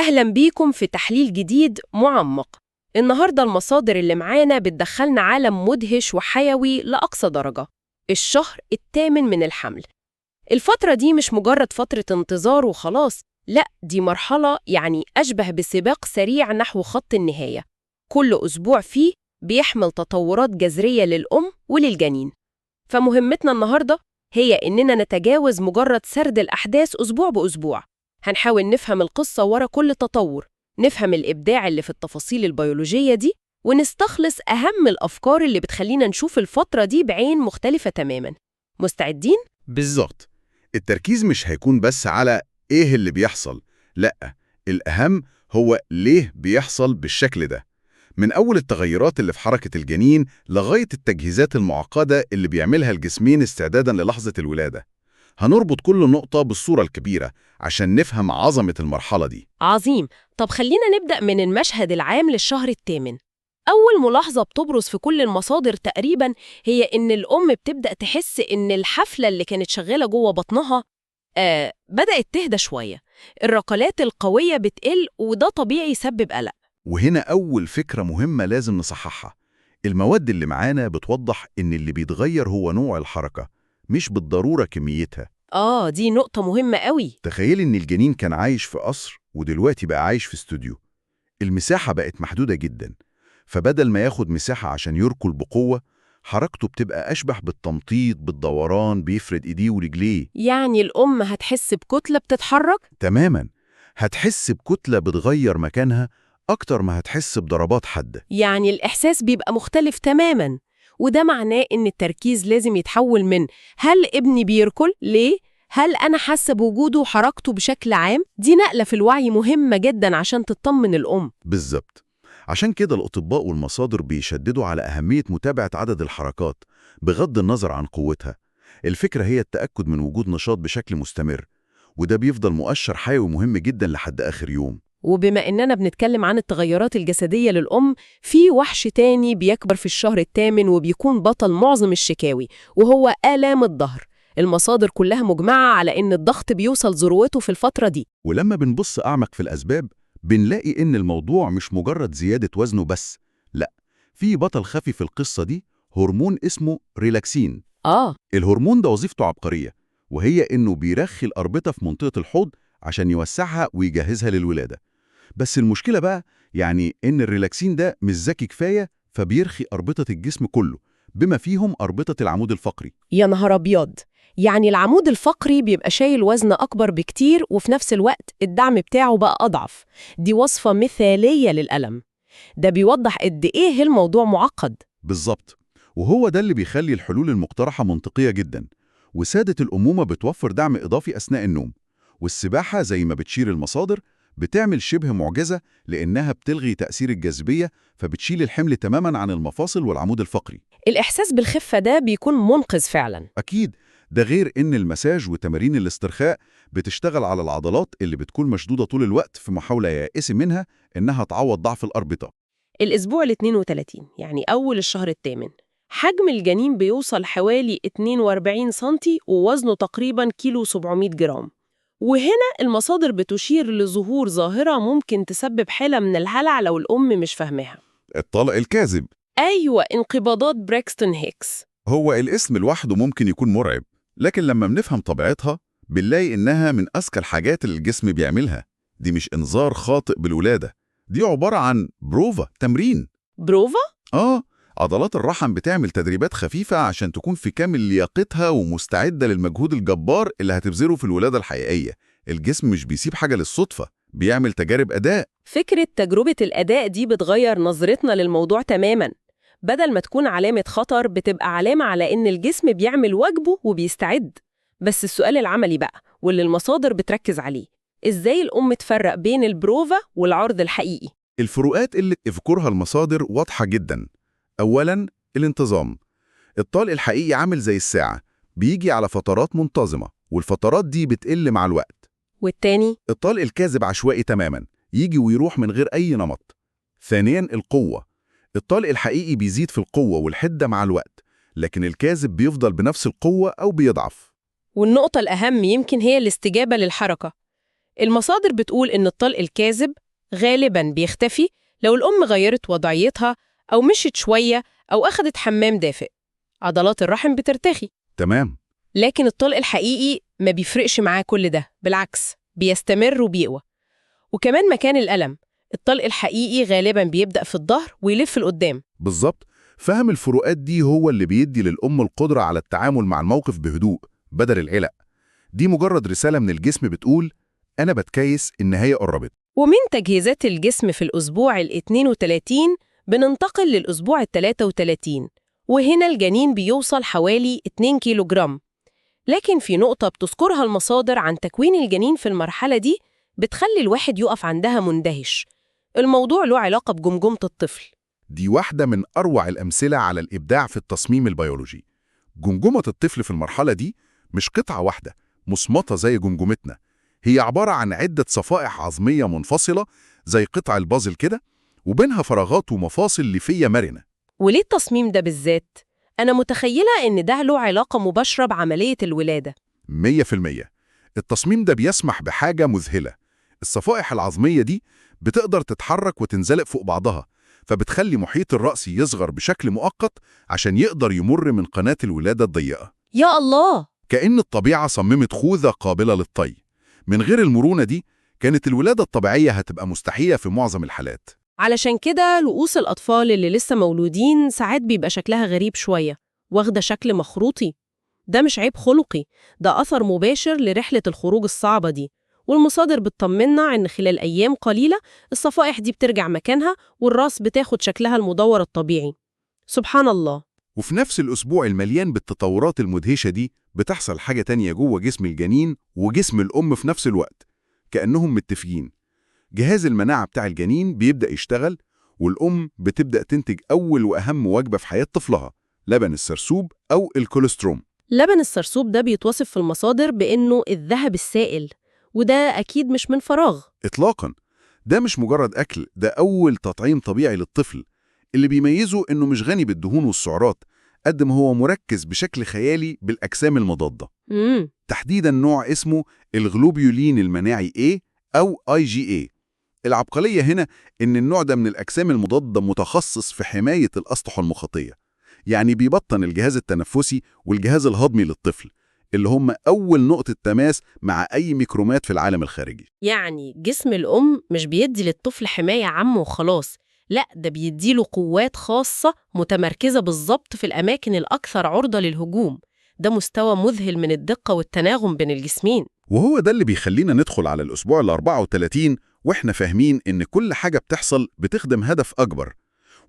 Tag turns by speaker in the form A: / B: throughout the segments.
A: أهلا بيكم في تحليل جديد معمق. النهاردة المصادر اللي معانا بتدخلنا عالم مدهش وحيوي لأقصى درجة. الشهر الثامن من الحمل. الفترة دي مش مجرد فترة انتظار وخلاص، لأ دي مرحلة أشبه بسباق سريع نحو خط النهاية. كل أسبوع فيه بيحمل تطورات جذرية للأم وللجنين. فمهمتنا النهاردة هي إننا نتجاوز مجرد سرد الأحداث أسبوع بأسبوع. هنحاول نفهم القصة ورا كل تطور، نفهم الإبداع اللي في التفاصيل البيولوجية دي، ونستخلص أهم الأفكار اللي بتخلينا نشوف الفترة دي بعين مختلفة تماماً. مستعدين؟
B: بالظبط. التركيز مش هيكون بس على إيه اللي بيحصل، لأ، الأهم هو ليه بيحصل بالشكل ده، من أول التغيرات اللي في حركة الجنين لغاية التجهيزات المعقدة اللي بيعملها الجسمين استعداداً للحظة الولادة. هنربط كل نقطة بالصورة الكبيرة عشان نفهم عظمة المرحلة دي.
A: عظيم. طب خلينا نبدأ من المشهد العام للشهر الثامن. أول ملاحظة بتبرز في كل المصادر تقريباً هي إن الأم بتبدأ تحس إن الحفلة اللي كانت شغالة جوه بطنها بدأت تهدى شوية. الرقلات القوية بتقل وده طبيعي يسبب قلق.
B: وهنا أول فكرة مهمة لازم نصححها. المواد اللي معانا بتوضح إن اللي بيتغير هو نوع الحركة، مش بالضرورة كميتها.
A: دي نقطة مهمة قوي.
B: تخيل إن الجنين كان عايش في قصر ودلوقتي بقى عايش في استوديو. المساحة بقت محدودة جدا، فبدل ما ياخد مساحة عشان يركل بقوة، حركته بتبقى أشبه بالتمطيط، بالدوران، بيفرد إيديه ورجليه.
A: يعني الأم هتحس بكتلة بتتحرك؟
B: تماما، هتحس بكتلة بتغير مكانها أكتر ما هتحس بضربات حادة.
A: يعني الإحساس بيبقى مختلف تماماً. وده معناه إن التركيز لازم يتحول من هل ابني بيركل؟ ليه؟ هل أنا حاسة بوجوده وحركته بشكل عام؟ دي نقلة في الوعي مهمة جداً عشان تطمن الأم.
B: بالظبط. عشان كده الأطباء والمصادر بيشددوا على أهمية متابعة عدد الحركات بغض النظر عن قوتها. الفكرة هي التأكد من وجود نشاط بشكل مستمر، وده بيفضل مؤشر حيوي مهم جدا لحد آخر يوم.
A: وبما إننا بنتكلم عن التغيرات الجسدية للأم، في وحش تاني بيكبر في الشهر الثامن وبيكون بطل معظم الشكاوي، وهو آلام الظهر. المصادر كلها مجمعة على إن الضغط بيوصل ذروته في الفترة دي.
B: ولما بنبص أعمق في الأسباب بنلاقي إن الموضوع مش مجرد زيادة وزنه بس، لأ، في بطل خفي في القصة دي، هرمون اسمه ريلاكسين. الهرمون ده وظيفته عبقرية، وهي إنه بيرخي الأربطة في منطقة الحوض عشان يوسعها ويجهزها للولادة. بس المشكلة بقى إن الريلاكسين ده مش ذكي كفاية، فبيرخي أربطة الجسم كله بما فيهم أربطة العمود الفقري.
A: يا نهار أبيض! يعني العمود الفقري بيبقى شايل وزن أكبر بكتير وفي نفس الوقت الدعم بتاعه بقى أضعف. دي وصفة مثالية للألم. ده بيوضح قد إيه الموضوع معقد.
B: بالظبط، وهو ده اللي بيخلي الحلول المقترحة منطقية جدا. وسادة الأمومة بتوفر دعم إضافي أثناء النوم، والسباحة زي ما بتشير المصادر بتعمل شبه معجزة لأنها بتلغي تأثير الجاذبية، فبتشيل الحمل تماما عن المفاصل والعمود الفقري.
A: الإحساس بالخفة ده بيكون منقذ فعلا.
B: أكيد، ده غير إن المساج وتمارين الاسترخاء بتشتغل على العضلات اللي بتكون مشدودة طول الوقت في محاولة يائسة منها إنها تعوض ضعف الأربطة.
A: الأسبوع ال 32 يعني أول الشهر الثامن، حجم الجنين بيوصل حوالي 42 سنتي ووزنه تقريباً كيلو 700 جرام. وهنا المصادر بتشير لظهور ظاهرة ممكن تسبب حالة من الهلع لو الأم مش فاهماها.
B: الطلاق الكاذب.
A: أيوة، انقباضات بريكستون هيكس.
B: هو الاسم لوحده ممكن يكون مرعب، لكن لما بنفهم طبيعتها بنلاقي إنها من أذكى الحاجات اللي الجسم بيعملها. دي مش إنذار خاطئ بالولادة، دي عبارة عن بروفا، تمرين.
A: بروفا؟
B: عضلات الرحم بتعمل تدريبات خفيفة عشان تكون في كامل لياقتها ومستعدة للمجهود الجبار اللي هتبذله في الولادة الحقيقية. الجسم مش بيسيب حاجة للصدفة، بيعمل تجارب أداء.
A: فكرة تجربة الأداء دي بتغير نظرتنا للموضوع تماماً. بدل ما تكون علامة خطر بتبقى علامة على إن الجسم بيعمل واجبه وبيستعد. بس السؤال العملي بقى واللي المصادر بتركز عليه، إزاي الأم تفرق بين البروفا والعرض الحقيقي؟
B: الفروقات اللي تذكرها المصادر واضحة جدا. أولاً، الانتظام. الطلق الحقيقي عامل زي الساعة، بيجي على فترات منتظمة والفترات دي بتقل مع الوقت.
A: والتاني؟
B: الطلق الكاذب عشوائي تماماً، يجي ويروح من غير أي نمط. ثانياً، القوة. الطلق الحقيقي بيزيد في القوة والحدة مع الوقت، لكن الكاذب بيفضل بنفس القوة أو بيضعف.
A: والنقطة الأهم يمكن هي الاستجابة للحركة. المصادر بتقول إن الطلق الكاذب غالباً بيختفي لو الأم غيرت وضعيتها أو مشيت شوية أو أخدت حمام دافئ. عضلات الرحم بترتخي.
B: تمام.
A: لكن الطلق الحقيقي ما بيفرقش معاه كل ده، بالعكس بيستمر وبيقوى. وكمان مكان الألم، الطلق الحقيقي غالباً بيبدأ في الظهر ويلف لقدام.
B: بالظبط. فهم الفروقات دي هو اللي بيدي للأم القدرة على التعامل مع الموقف بهدوء بدل القلق. دي مجرد رسالة من الجسم بتقول أنا بتكيس، النهاية قربت.
A: ومن تجهيزات الجسم في الأسبوع ال32 بننتقل للأسبوع ال33، وهنا الجنين بيوصل حوالي 2 كيلوغرام. لكن في نقطة بتذكرها المصادر عن تكوين الجنين في المرحلة دي بتخلي الواحد يقف عندها مندهش. الموضوع له علاقة بجمجمة الطفل.
B: دي واحدة من أروع الأمثلة على الإبداع في التصميم البيولوجي. جمجمة الطفل في المرحلة دي مش قطعة واحدة مصمتة زي جمجمتنا، هي عبارة عن عدة صفائح عظمية منفصلة زي قطع البازل كده، وبينها فراغات ومفاصل ليفية مرنة.
A: وليه التصميم ده بالذات؟ أنا متخيلة إن ده له علاقة مباشرة بعملية الولادة.
B: 100%. التصميم ده بيسمح بحاجة مذهلة. الصفائح العظمية دي بتقدر تتحرك وتنزلق فوق بعضها، فبتخلي محيط الرأس يصغر بشكل مؤقت عشان يقدر يمر من قناة الولادة الضيقة.
A: يا الله!
B: كأن الطبيعة صممت خوذة قابلة للطي. من غير المرونة دي كانت الولادة الطبيعية هتبقى مستحيلة في معظم الحالات.
A: علشان كده رؤوس الأطفال اللي لسه مولودين ساعات بيبقى شكلها غريب شوية، واخدة شكل مخروطي. ده مش عيب خلقي، ده أثر مباشر لرحلة الخروج الصعبة دي. والمصادر بتطمنا إن خلال أيام قليلة الصفائح دي بترجع مكانها والراس بتاخد شكلها المدور الطبيعي. سبحان الله.
B: وفي نفس الأسبوع المليان بالتطورات المدهشة دي بتحصل حاجة تانية جوه جسم الجنين وجسم الأم في نفس الوقت، كأنهم متفقين. جهاز المناعة بتاع الجنين بيبدأ يشتغل، والأم بتبدأ تنتج أول وأهم وجبة في حياة طفلها، لبن السرسوب أو الكوليستروم.
A: لبن السرسوب ده بيتوصف في المصادر بإنه الذهب السائل، وده أكيد مش من فراغ.
B: إطلاقاً. ده مش مجرد أكل، ده أول تطعيم طبيعي للطفل. اللي بيميزه إنه مش غني بالدهون والسعرات قد ما هو مركز بشكل خيالي بالأجسام المضادة. تحديداً نوع اسمه الغلوبيولين المناعي A أو IgA. العبقرية هنا إن النوع ده من الأجسام المضادة متخصص في حماية الأسطح المخاطية، يعني بيبطن الجهاز التنفسي والجهاز الهضمي للطفل، اللي هم أول نقطة تماس مع أي ميكروبات في العالم الخارجي.
A: يعني جسم الأم مش بيدي للطفل حماية عامة وخلاص، لا ده بيديله قوات خاصة متمركزة بالظبط في الأماكن الأكثر عرضة للهجوم. ده مستوى مذهل من الدقة والتناغم بين الجسمين.
B: وهو ده اللي بيخلينا ندخل على الأسبوع ال34 وإحنا فاهمين إن كل حاجة بتحصل بتخدم هدف أكبر.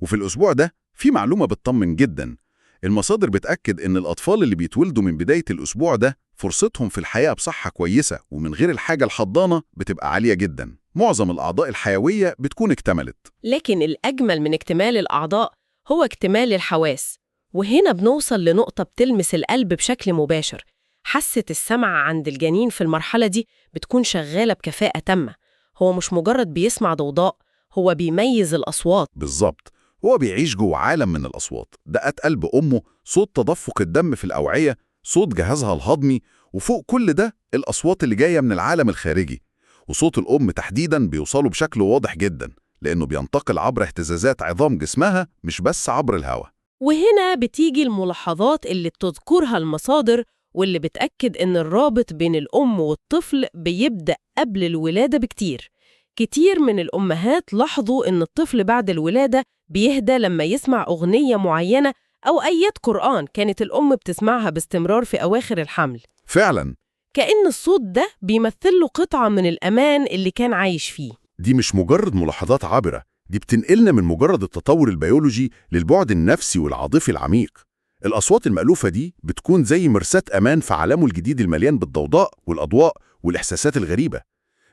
B: وفي الأسبوع ده في معلومة بتطمن جدا. المصادر بتأكد إن الأطفال اللي بيتولدوا من بداية الأسبوع ده فرصتهم في الحياة بصحة كويسة ومن غير الحاجة الحضانة بتبقى عالية جدا. معظم الأعضاء الحيوية بتكون اكتملت.
A: لكن الأجمل من اكتمال الأعضاء هو اكتمال الحواس، وهنا بنوصل لنقطة بتلمس القلب بشكل مباشر. حاسة السمع عند الجنين في المرحلة دي بتكون شغالة بكفاءة تامة. هو مش مجرد بيسمع ضوضاء، هو بيميز الأصوات.
B: بالظبط. هو بيعيش جوه عالم من الأصوات، دقات قلب أمه، صوت تدفق الدم في الأوعية، صوت جهازها الهضمي، وفوق كل ده الأصوات اللي جاية من العالم الخارجي. وصوت الأم تحديداً بيوصله بشكل واضح جداً، لأنه بينتقل عبر اهتزازات عظام جسمها مش بس عبر الهواء.
A: وهنا بتيجي الملاحظات اللي بتذكرها المصادر واللي بتأكد إن الرابط بين الأم والطفل بيبدأ قبل الولادة بكتير. كتير من الأمهات لاحظوا إن الطفل بعد الولادة بيهدى لما يسمع أغنية معينة أو آيات قرآن كانت الأم بتسمعها باستمرار في أواخر الحمل.
B: فعلاً.
A: كأن الصوت ده بيمثل له قطعة من الأمان اللي كان عايش فيه.
B: دي مش مجرد ملاحظات عابرة، دي بتنقلنا من مجرد التطور البيولوجي للبعد النفسي والعاطفي العميق. الأصوات المألوفة دي بتكون زي مرساة أمان في عالمه الجديد المليان بالضوضاء والأضواء والإحساسات الغريبة.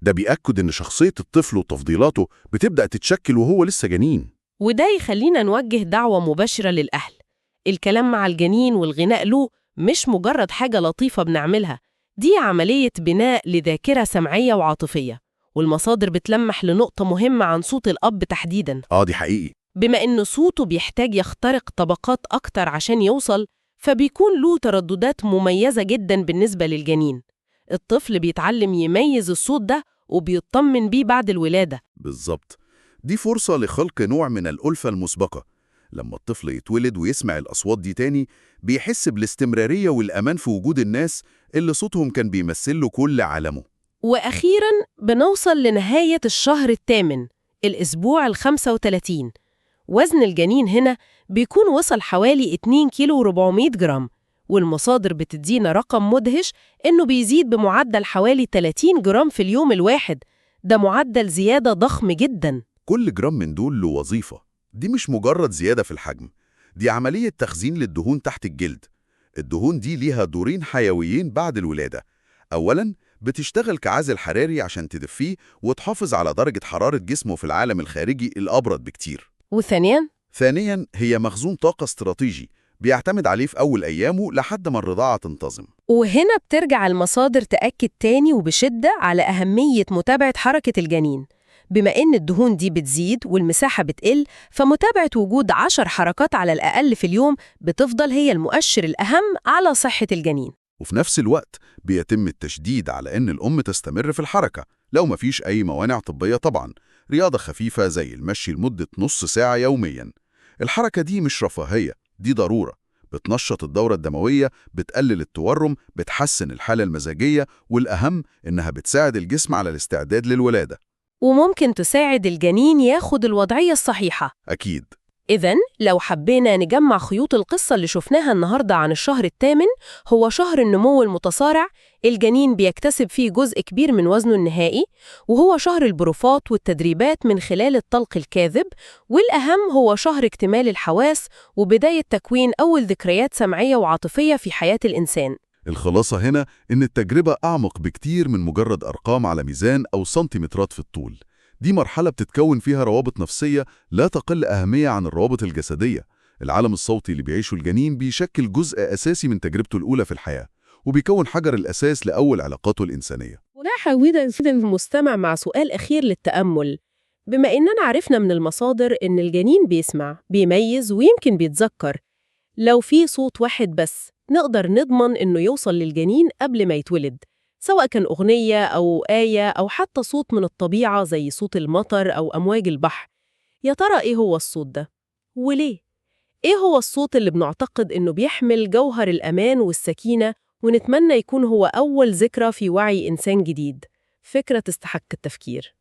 B: ده بيأكد إن شخصية الطفل وتفضيلاته بتبدأ تتشكل وهو لسه جنين.
A: وده يخلينا نوجه دعوة مباشرة للأهل. الكلام مع الجنين والغناء له مش مجرد حاجة لطيفة بنعملها، دي عملية بناء لذاكرة سمعية وعاطفية. والمصادر بتلمح لنقطة مهمة عن صوت الأب تحديداً.
B: دي حقيقي.
A: بما إن صوته بيحتاج يخترق طبقات أكتر عشان يوصل، فبيكون له ترددات مميزة جداً بالنسبة للجنين. الطفل بيتعلم يميز الصوت ده وبيطمن بيه بعد الولادة.
B: بالظبط. دي فرصة لخلق نوع من الألفة المسبقة. لما الطفل يتولد ويسمع الأصوات دي تاني بيحس بالاستمرارية والأمان في وجود الناس اللي صوتهم كان بيمثل له كل عالمه.
A: وأخيراً بنوصل لنهاية الشهر الثامن، الأسبوع ال35. وزن الجنين هنا بيكون وصل حوالي 2 كيلو و400 جرام، والمصادر بتدينا رقم مدهش إنه بيزيد بمعدل حوالي 30 جرام في اليوم الواحد. ده معدل زيادة ضخم جداً.
B: كل جرام من دول له وظيفة. دي مش مجرد زيادة في الحجم، دي عملية تخزين للدهون تحت الجلد. الدهون دي ليها دورين حيويين بعد الولادة. أولاً بتشتغل كعازل حراري عشان تدفيه وتحافظ على درجة حرارة جسمه في العالم الخارجي الأبرد بكتير. ثانياً هي مخزون طاقة استراتيجي بيعتمد عليه في أول أيامه لحد ما الرضاعة تنتظم.
A: وهنا بترجع المصادر تأكد تاني وبشدة على أهمية متابعة حركة الجنين. بما إن الدهون دي بتزيد والمساحة بتقل، فمتابعة وجود 10 حركات على الأقل في اليوم بتفضل هي المؤشر الأهم على صحة الجنين.
B: وفي نفس الوقت بيتم التشديد على إن الأم تستمر في الحركة لو مفيش أي موانع طبية طبعاً. رياضة خفيفة زي المشي لمدة نص ساعة يومياً. الحركة دي مش رفاهية، دي ضرورة. بتنشط الدورة الدموية، بتقلل التورم، بتحسن الحالة المزاجية، والأهم إنها بتساعد الجسم على الاستعداد للولادة.
A: وممكن تساعد الجنين ياخد الوضعية الصحيحة.
B: أكيد.
A: إذن لو حبينا نجمع خيوط القصة اللي شفناها النهاردة عن الشهر الثامن، هو شهر النمو المتسارع. الجنين بيكتسب فيه جزء كبير من وزنه النهائي، وهو شهر البروفات والتدريبات من خلال الطلق الكاذب، والأهم هو شهر اكتمال الحواس وبداية تكوين أول ذكريات سمعية وعاطفية في حياة الإنسان.
B: الخلاصة هنا إن التجربة أعمق بكتير من مجرد أرقام على ميزان أو سنتيمترات في الطول. دي مرحلة بتتكون فيها روابط نفسية لا تقل أهمية عن الروابط الجسدية. العالم الصوتي اللي بيعيشه الجنين بيشكل جزء أساسي من تجربته الأولى في الحياة، وبيكون حجر الأساس لأول علاقاته الإنسانية.
A: ونحاول نفيد المستمع مع سؤال أخير للتأمل. بما إننا عرفنا من المصادر إن الجنين بيسمع، بيميز، ويمكن بيتذكر، لو في صوت واحد بس نقدر نضمن إنه يوصل للجنين قبل ما يتولد، سواء كان أغنية أو آية أو حتى صوت من الطبيعة زي صوت المطر أو أمواج البحر، يا ترى إيه هو الصوت ده؟ وليه؟ إيه هو الصوت اللي بنعتقد إنه بيحمل جوهر الأمان والسكينة ونتمنى يكون هو أول ذكرى في وعي إنسان جديد؟ فكرة تستحق التفكير.